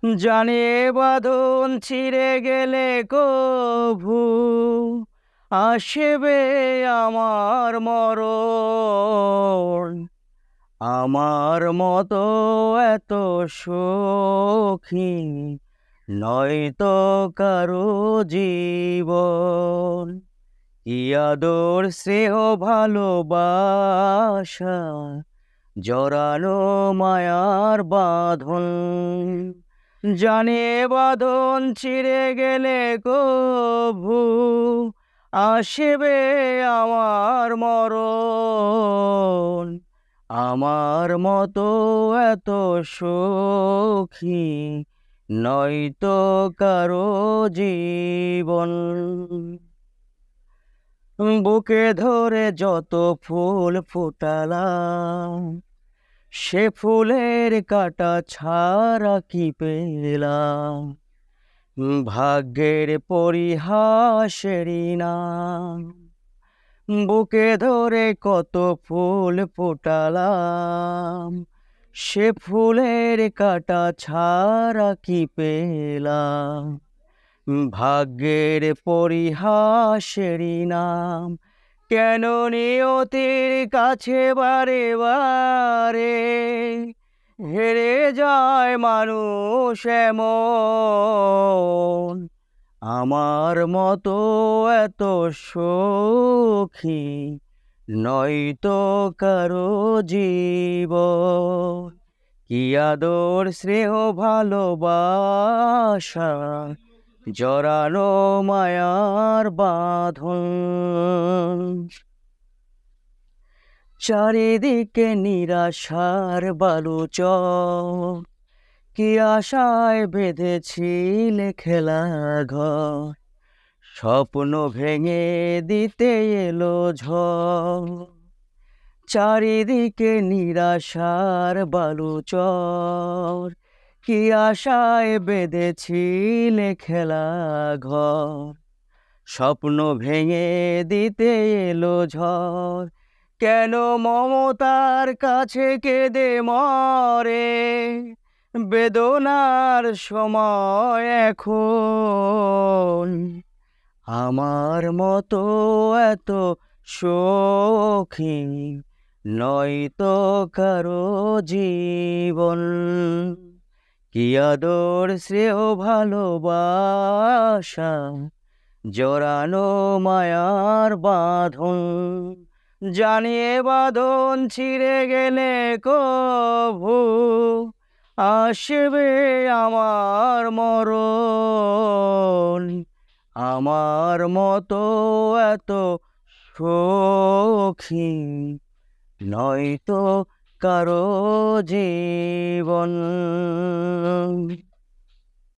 জানে বাঁধন ছিঁড়ে গেলে কভু আসবে আমার মরণ। আমার মতো এত সখী নয়তো কারো জীবন। কি আদর স্নেহ ভালোবাসা জড়ানো মায়ার বাঁধন। জানে বাঁধন ছিঁড়ে গেলে কভু আসবে আমার মরণ। আমার মতো এত সখী নয়তো কারো জীবন। বুকে ধরে যত ফুল ফোটালাম, সে ফুলের কাটা ছাড়া কি পেলাম? ভাগ্যের পরিহাসেরই নাম। বুকে ধরে কত ফুল ফোটালাম, সে ফুলের কাটা ছাড়া কি পেলাম? ভাগ্যের পরিহাসেরই নাম। কেন নিয়তির কাছে বারে বারে হেরে যায় মানুষ এমন? আমার মতো এত সখী নয়তো কারো জীবন। কি আদর স্নেহ ভালোবাসা জড়ানো মায়ার বাঁধন। চারিদিকে নিরাশার বালুচর, কি আশায় বেঁধেছিলে খেলা ঘর? স্বপ্ন ভেঙে দিতে এলো ঝড়। চারিদিকে নিরাশার বালুচর, কি আশায় বেঁধেছিলে খেলা ঘর? স্বপ্ন ভেঙে দিতে এলো ঝড়। কেন মমতার কাছে কেঁদে মরে বেদনার সময় এখন? আমার মতো এত সখী নয়তো কারো জীবন। কি আদর স্নেহ ভালোবাসা জড়ানো মায়ার বাঁধন। জানিয়ে বাঁধন ছিঁড়ে গেলে কভু আসবে আমার মরণ। আমার মতো এত সখী নয়তো কারো জীবন।